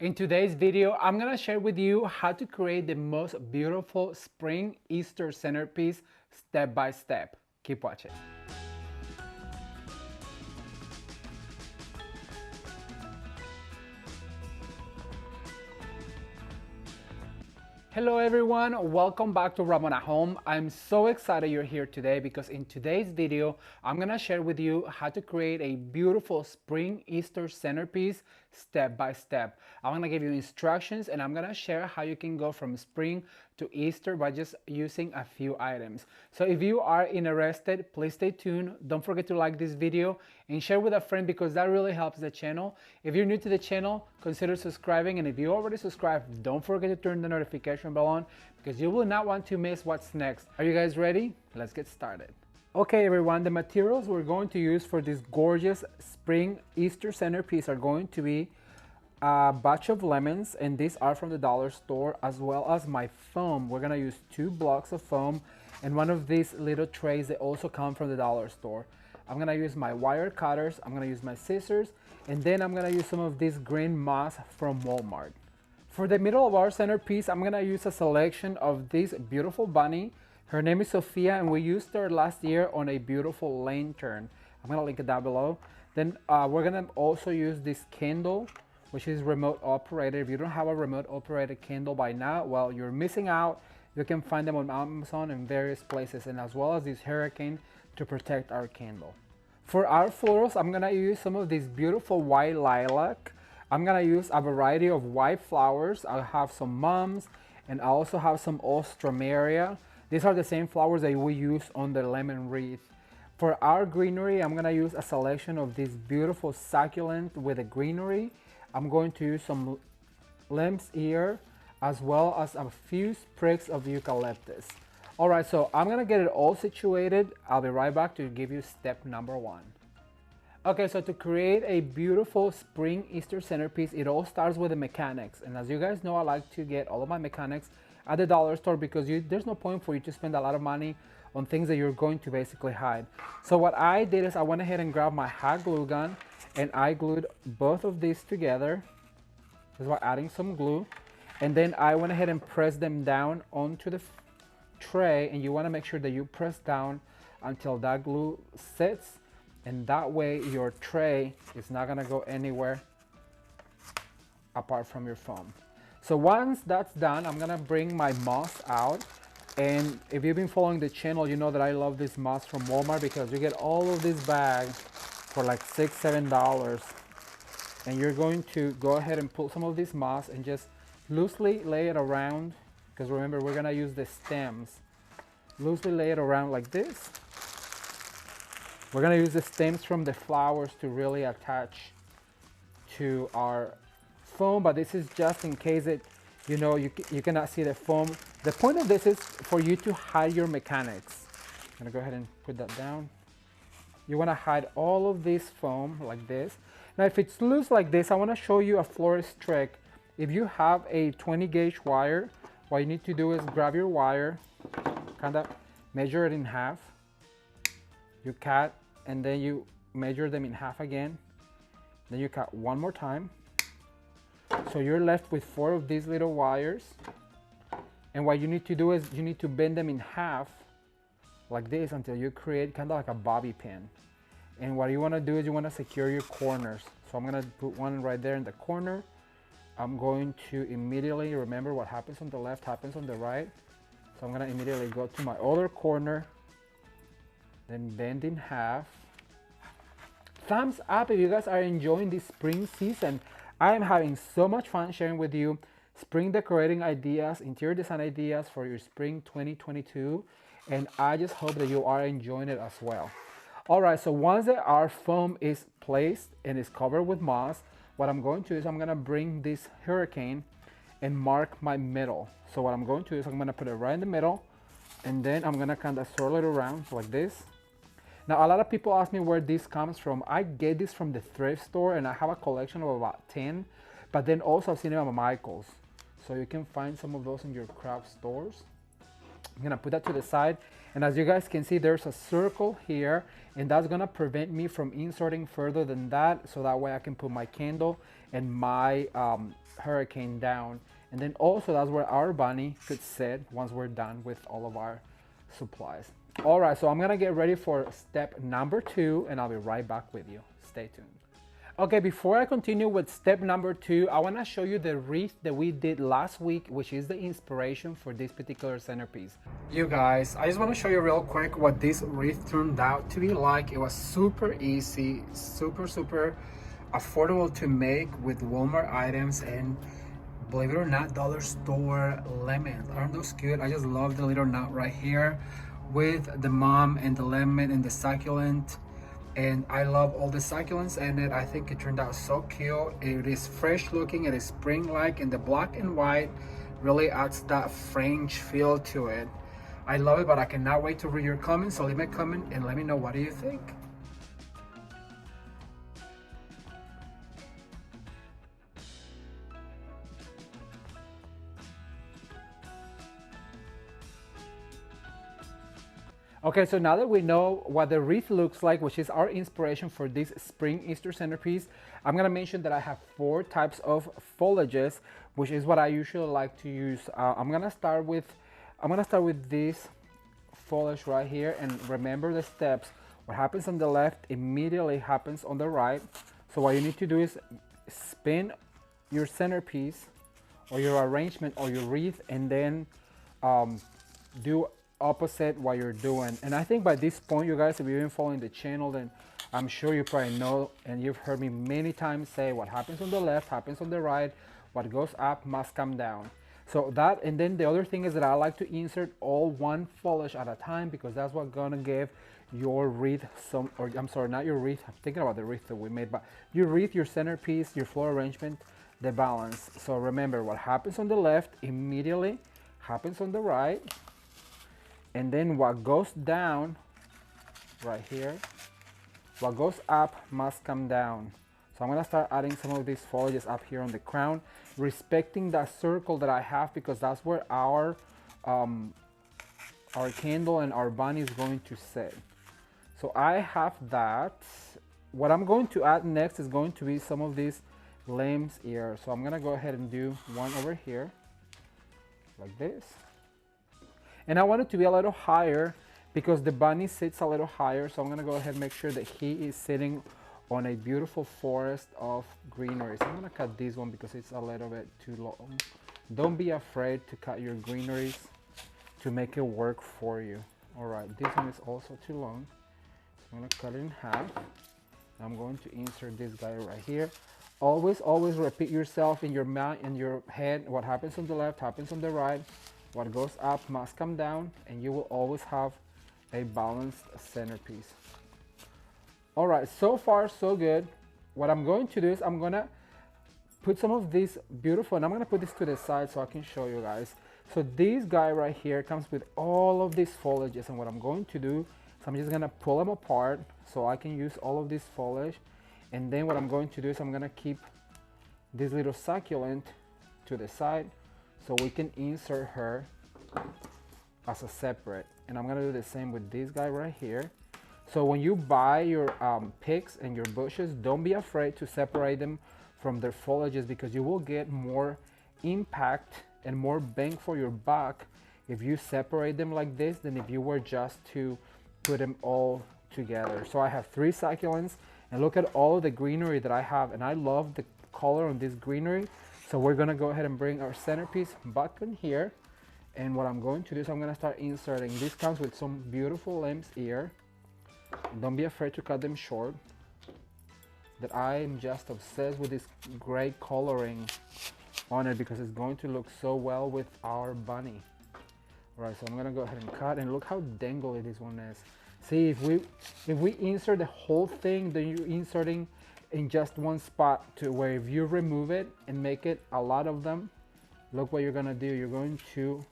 In today's video, I'm gonna share with you how to create the most beautiful spring Easter centerpiece step by step. Keep watching. Hello everyone, welcome back to Ramon at Home. I'm so excited you're here today because in today's video, I'm gonna share with you how to create a beautiful spring Easter centerpiece step by step. I'm gonna give you instructions and I'm gonna share how you can go from spring to Easter by just using a few items. So if you are interested, please stay tuned. Don't forget to like this video and share with a friend because that really helps the channel. If you're new to the channel, consider subscribing, and if you already subscribed, don't forget to turn the notification bell on because you will not want to miss what's next. Are you guys ready? Let's get started. Okay everyone, the materials we're going to use for this gorgeous spring Easter centerpiece are going to be a batch of lemons, and these are from the dollar store, as well as my foam. We're gonna use 2 blocks of foam and one of these little trays that also come from the dollar store. I'm gonna use my wire cutters, I'm gonna use my scissors, and then I'm gonna use some of this green moss from Walmart. For the middle of our centerpiece, I'm gonna use a selection of this beautiful bunny. Her name is Sophia and we used her last year on a beautiful lantern. I'm gonna link it down below. Then we're gonna also use this candle, which is remote operated. If you don't have a remote operated candle by now, well, you're missing out. You can find them on Amazon and various places, and as well as this hurricane to protect our candle. For our florals, I'm gonna use some of this beautiful white lilac. I'm gonna use a variety of white flowers. I have some mums and I also have some ostromeria. These are the same flowers that we use on the lemon wreath. For our greenery, I'm gonna use a selection of this beautiful succulent with a greenery. I'm going to use some lamb's ear as well as a few sprigs of eucalyptus. All right, so I'm gonna get it all situated. I'll be right back to give you step number 1. Okay, so to create a beautiful spring Easter centerpiece, it all starts with the mechanics. And as you guys know, I like to get all of my mechanics at the dollar store because there's no point for you to spend a lot of money on things that you're going to basically hide. So what I did is I went ahead and grabbed my hot glue gun and I glued both of these together just by adding some glue, and then I went ahead and pressed them down onto the tray, and you want to make sure that you press down until that glue sits, and that way your tray is not going to go anywhere apart from your foam. So once that's done, I'm going to bring my moss out. And if you've been following the channel, you know that I love this moss from Walmart because you get all of these bags for like $6–7, and you're going to go ahead and pull some of this moss and just loosely lay it around, because remember we're gonna use the stems. Loosely lay it around like this. We're gonna use the stems from the flowers to really attach to our foam, but this is just in case it, you know, you cannot see the foam. The point of this is for you to hide your mechanics. I'm gonna go ahead and put that down. You want to hide all of this foam like this. Now if it's loose like this, I want to show you a florist trick. If you have a 20 gauge wire, what you need to do is grab your wire, kind of measure it in half, you cut, and then you measure them in half again, then you cut one more time. So you're left with 4 of these little wires, and what you need to do is you need to bend them in half like this until you create kind of like a bobby pin. And what you want to do is you want to secure your corners. So I'm going to put one right there in the corner. I'm going to immediately, remember what happens on the left happens on the right. So I'm going to immediately go to my other corner, then bend in half. Thumbs up if you guys are enjoying this spring season. I am having so much fun sharing with you spring decorating ideas, interior design ideas for your spring 2022. And I just hope that you are enjoying it as well. All right, so once our foam is placed and is covered with moss, what I'm going to do is I'm gonna bring this hurricane and mark my middle. So what I'm going to do is I'm gonna put it right in the middle, and then I'm gonna kind of swirl it around like this. Now, a lot of people ask me where this comes from. I get this from the thrift store, and I have a collection of about 10, but then also I've seen them at Michael's. So you can find some of those in your craft stores. I'm gonna put that to the side. And as you guys can see, there's a circle here, and that's gonna prevent me from inserting further than that, so that way I can put my candle and my hurricane down. And then also that's where our bunny could sit once we're done with all of our supplies. All right, so I'm gonna get ready for step number 2, and I'll be right back with you. Stay tuned. Okay, before I continue with step number 2, I wanna show you the wreath that we did last week, which is the inspiration for this particular centerpiece. You guys, I just wanna show you real quick what this wreath turned out to be like. It was super easy, super affordable to make with Walmart items, and believe it or not, dollar store lemons. Aren't those cute? I just love the little nut right here with the mom and the lemon and the succulent. And I love all the succulents in it. I think it turned out so cute. It is fresh looking, it is spring-like, and the black and white really adds that French feel to it. I love it, but I cannot wait to read your comments. So leave me a comment and let me know, what do you think? Okay, so now that we know what the wreath looks like, which is our inspiration for this spring Easter centerpiece, I'm gonna mention that I have 4 types of foliages, which is what I usually like to use. I'm gonna start with this foliage right here, and remember the steps. What happens on the left immediately happens on the right. So what you need to do is spin your centerpiece or your arrangement or your wreath, and then do opposite what you're doing. And I think by this point, you guys, if you've been following the channel, then I'm sure you probably know, and you've heard me many times say, what happens on the left happens on the right, what goes up must come down. So that, and then the other thing is that I like to insert all one foliage at a time, because that's what's gonna give your wreath some, or I'm sorry, not your wreath, I'm thinking about the wreath that we made, but your wreath, your centerpiece, your floral arrangement, the balance. So remember, what happens on the left immediately happens on the right. And then what goes down right here, what goes up must come down. So I'm gonna start adding some of these foliages up here on the crown, respecting that circle that I have, because that's where our candle and our bunny is going to sit. So I have that. What I'm going to add next is going to be some of these lamb's ears. So I'm gonna go ahead and do one over here, like this. And I want it to be a little higher because the bunny sits a little higher. So I'm gonna go ahead and make sure that he is sitting on a beautiful forest of greenery. So I'm gonna cut this one because it's a little bit too long. Don't be afraid to cut your greeneries to make it work for you. All right, this one is also too long. So I'm gonna cut it in half. I'm going to insert this guy right here. Always repeat yourself in your mind, in your head. What happens on the left happens on the right. What goes up must come down, and you will always have a balanced centerpiece. All right, so far so good. What I'm going to do is I'm gonna put some of this beautiful, and I'm gonna put this to the side so I can show you guys. So this guy right here comes with all of these foliages, and what I'm going to do is I'm just gonna pull them apart so I can use all of this foliage. And then what I'm going to do is I'm gonna keep this little succulent to the side, so we can insert her as a separate. And I'm gonna do the same with this guy right here. So when you buy your picks and your bushes, don't be afraid to separate them from their foliages, because you will get more impact and more bang for your buck if you separate them like this than if you were just to put them all together. So I have 3 succulents, and look at all of the greenery that I have, and I love the color on this greenery. So we're gonna go ahead and bring our centerpiece back in here. And what I'm going to do is I'm gonna start inserting. This comes with some beautiful lamb's ear. Don't be afraid to cut them short. That I'm just obsessed with this gray coloring on it, because it's going to look so well with our bunny. All right, so I'm gonna go ahead and cut, and look how dangly this one is. See, if we insert the whole thing, then you're inserting in just one spot, to where if you remove it and make it a lot of them, look what you're gonna do. You're going to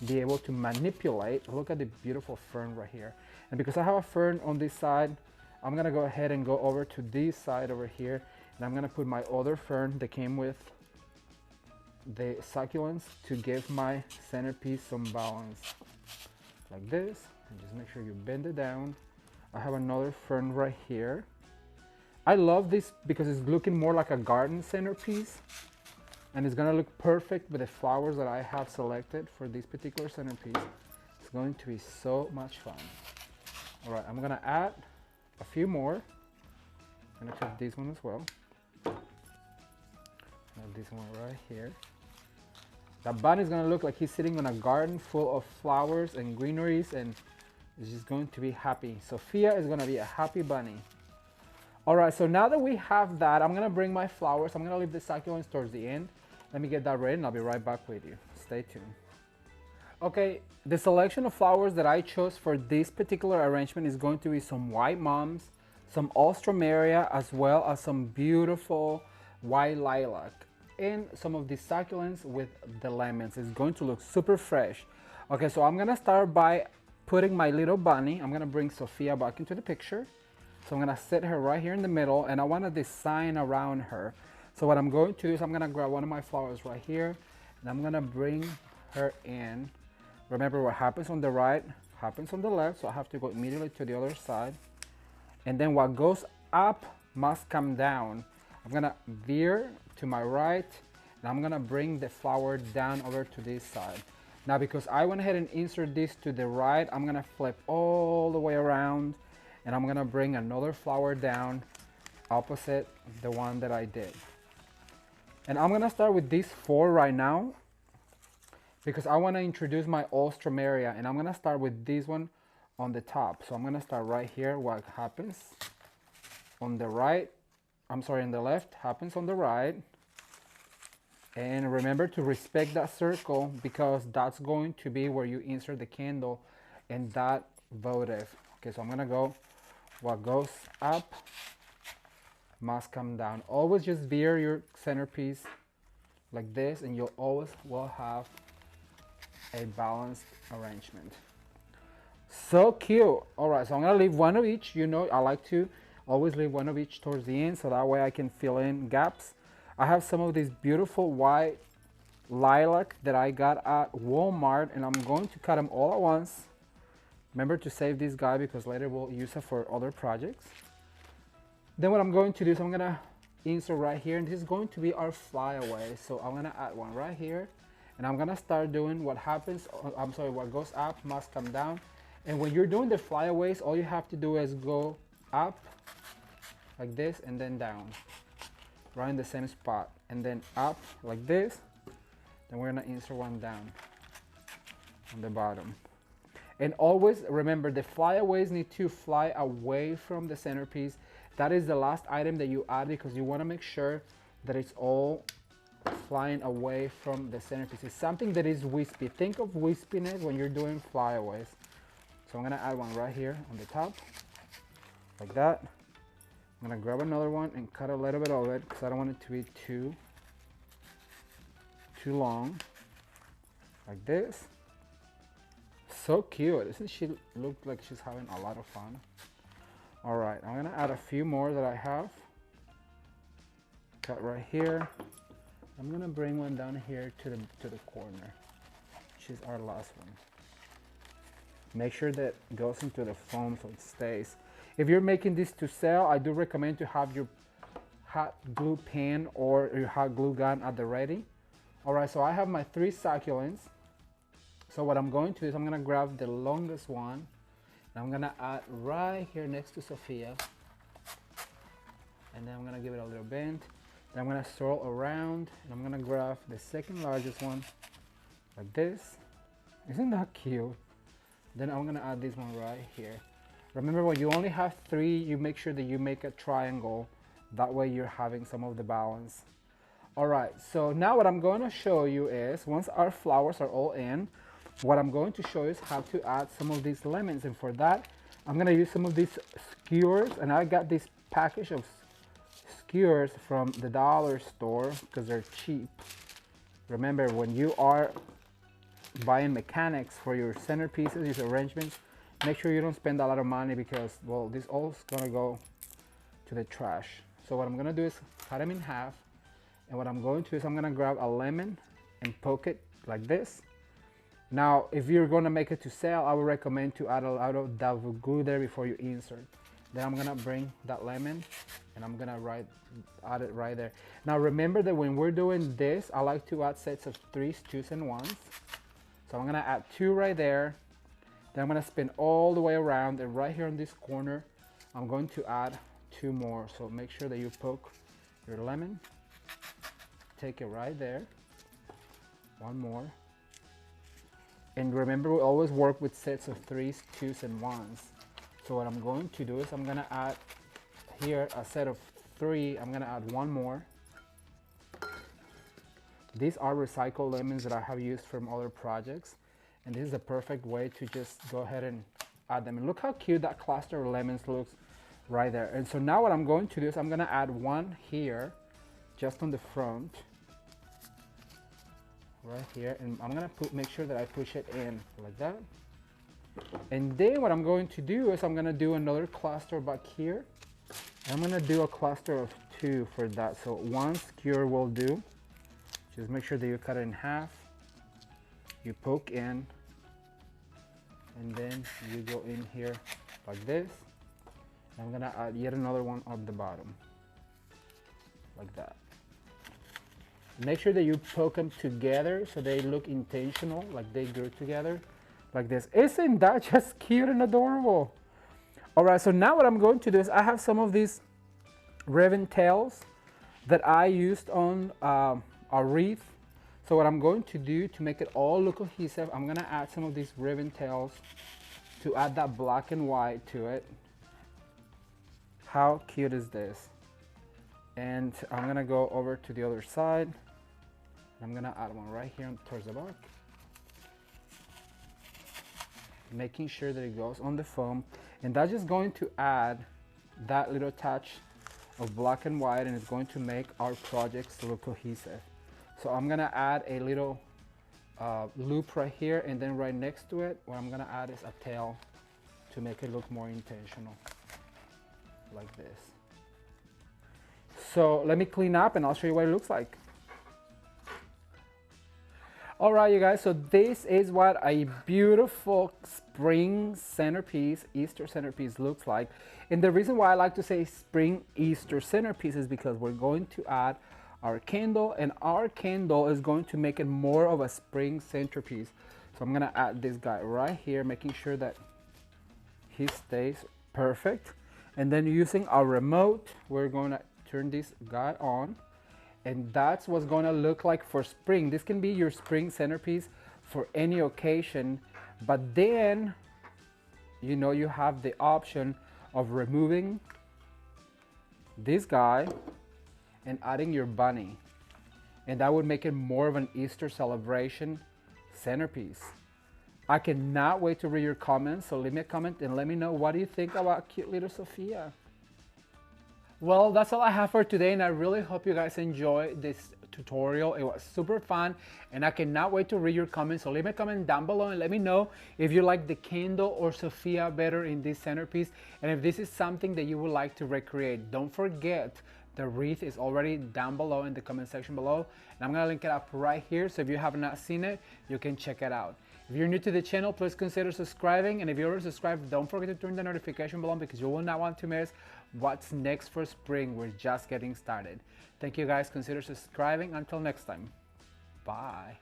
be able to manipulate. Look at the beautiful fern right here. And because I have a fern on this side, I'm gonna go ahead and go over to this side over here, and I'm gonna put my other fern that came with the succulents to give my centerpiece some balance. Like this, and just make sure you bend it down. I have another fern right here. I love this because it's looking more like a garden centerpiece, and it's gonna look perfect with the flowers that I have selected for this particular centerpiece. It's going to be so much fun. All right, I'm gonna add a few more. I'm gonna put this one as well. And this one right here. That bunny is gonna look like he's sitting on a garden full of flowers and greeneries, and is just going to be happy. Sophia is gonna be a happy bunny. All right, so now that we have that, I'm gonna bring my flowers. I'm gonna leave the succulents towards the end. Let me get that ready and I'll be right back with you. Stay tuned. Okay, the selection of flowers that I chose for this particular arrangement is going to be some white mums, some alstroemeria, as well as some beautiful white lilac, and some of the succulents with the lemons. It's going to look super fresh. Okay, so I'm gonna start by putting my little bunny. I'm gonna bring Sophia back into the picture. So I'm gonna set her right here in the middle, and I wanna design around her. So what I'm going to do is I'm gonna grab one of my flowers right here, and I'm gonna bring her in. Remember, what happens on the right happens on the left, so I have to go immediately to the other side. And then what goes up must come down. I'm gonna veer to my right, and I'm gonna bring the flower down over to this side. Now, because I went ahead and insert this to the right, I'm gonna flip all the way around, and I'm gonna bring another flower down opposite the one that I did. And I'm gonna start with these 4 right now, because I wanna introduce my alstroemeria, and I'm gonna start with this one on the top. So I'm gonna start right here. What happens on the right, I'm sorry, on the left happens on the right. And remember to respect that circle, because that's going to be where you insert the candle and that votive. Okay, so I'm gonna go, what goes up must come down. Always just veer your centerpiece like this, and you'll always will have a balanced arrangement. So cute. All right, so I'm gonna leave one of each. You know, I like to always leave one of each towards the end, so that way I can fill in gaps. I have some of these beautiful white lilac that I got at Walmart, and I'm going to cut them all at once. Remember to save this guy, because later we'll use it for other projects. Then what I'm going to do is I'm gonna insert right here, and this is going to be our flyaway. So I'm gonna add one right here, and I'm gonna start doing what happens, I'm sorry, what goes up must come down. And when you're doing the flyaways, all you have to do is go up like this, and then down, right in the same spot, and then up like this. Then we're gonna insert one down on the bottom. And always remember, the flyaways need to fly away from the centerpiece. That is the last item that you add, because you wanna make sure that it's all flying away from the centerpiece. It's something that is wispy. Think of wispiness when you're doing flyaways. So I'm gonna add one right here on the top, like that. I'm gonna grab another one and cut a little bit of it, because I don't want it to be too long, like this. So cute. Doesn't she look like she's having a lot of fun? All right, I'm gonna add a few more that I have. Cut right here. I'm gonna bring one down here to the corner. She's our last one. Make sure that it goes into the foam so it stays. If you're making this to sell, I do recommend to have your hot glue pen or your hot glue gun at the ready. All right, so I have my 3 succulents. So what I'm going to do is I'm gonna grab the longest one, and I'm gonna add right here next to Sophia. And then I'm gonna give it a little bend. Then I'm gonna swirl around, and I'm gonna grab the second largest one, like this. Isn't that cute? Then I'm gonna add this one right here. Remember, when you only have 3, you make sure that you make a triangle. That way you're having some of the balance. All right, so now what I'm going to show you is, once our flowers are all in, what I'm going to show you is how to add some of these lemons. And for that, I'm gonna use some of these skewers, and I got this package of skewers from the dollar store because they're cheap. Remember, when you are buying mechanics for your centerpieces, these arrangements, make sure you don't spend a lot of money, because, well, this all is gonna go to the trash. So what I'm gonna do is cut them in half, and what I'm going to do is I'm gonna grab a lemon and poke it like this. Now, if you're gonna make it to sale, I would recommend to add a lot of that glue there before you insert. Then I'm gonna bring that lemon and I'm gonna add it right there. Now remember that when we're doing this, I like to add sets of 3s, 2s, and 1s. So I'm gonna add 2 right there. Then I'm gonna spin all the way around, and right here on this corner, I'm going to add 2 more. So make sure that you poke your lemon, take it right there, 1 more. And remember, we always work with sets of 3s, 2s, and 1s. So what I'm going to do is I'm gonna add here a set of 3. I'm gonna add 1 more. These are recycled lemons that I have used from other projects. And this is a perfect way to just go ahead and add them. And look how cute that cluster of lemons looks right there. And so now what I'm going to do is I'm gonna add 1 here, just on the front. Right here, and I'm gonna make sure that I push it in like that. And then what I'm going to do is I'm gonna do another cluster back here. I'm gonna do a cluster of 2 for that. So 1 skewer will do. Just make sure that you cut it in half. You poke in, and then you go in here like this. I'm gonna add yet another one at the bottom, like that. Make sure that you poke them together so they look intentional, like they grew together, like this. Isn't that just cute and adorable? All right, so now what I'm going to do is I have some of these ribbon tails that I used on a wreath. So what I'm going to do to make it all look cohesive, I'm gonna add some of these ribbon tails to add that black and white to it. How cute is this? And I'm gonna go over to the other side. I'm gonna add one right here towards the back, making sure that it goes on the foam. And that's just going to add that little touch of black and white, and it's going to make our projects look cohesive. So I'm gonna add a little loop right here, and then right next to it, what I'm gonna add is a tail to make it look more intentional, like this. So let me clean up and I'll show you what it looks like. All right, you guys, so this is what a beautiful spring centerpiece, Easter centerpiece looks like. And the reason why I like to say spring Easter centerpiece is because we're going to add our candle, and our candle is going to make it more of a spring centerpiece. So I'm gonna add this guy right here, making sure that he stays perfect. And then using our remote, we're gonna turn this guy on, and that's what's gonna look like for spring. This can be your spring centerpiece for any occasion, but then you know you have the option of removing this guy and adding your bunny, and that would make it more of an Easter celebration centerpiece. I cannot wait to read your comments, so leave me a comment and let me know, what do you think about cute little Sophia? Well, that's all I have for today, and I really hope you guys enjoy this tutorial. It was super fun, and I cannot wait to read your comments. So leave me a comment down below and let me know if you like the candle or Sophia better in this centerpiece, and if this is something that you would like to recreate. Don't forget, the wreath is already down below in the comment section below, and I'm gonna link it up right here, so if you have not seen it, you can check it out. If you're new to the channel, please consider subscribing, and if you're already subscribed, don't forget to turn the notification bell on, because you will not want to miss what's next for spring. We're just getting started. Thank you guys, consider subscribing. Until next time, bye.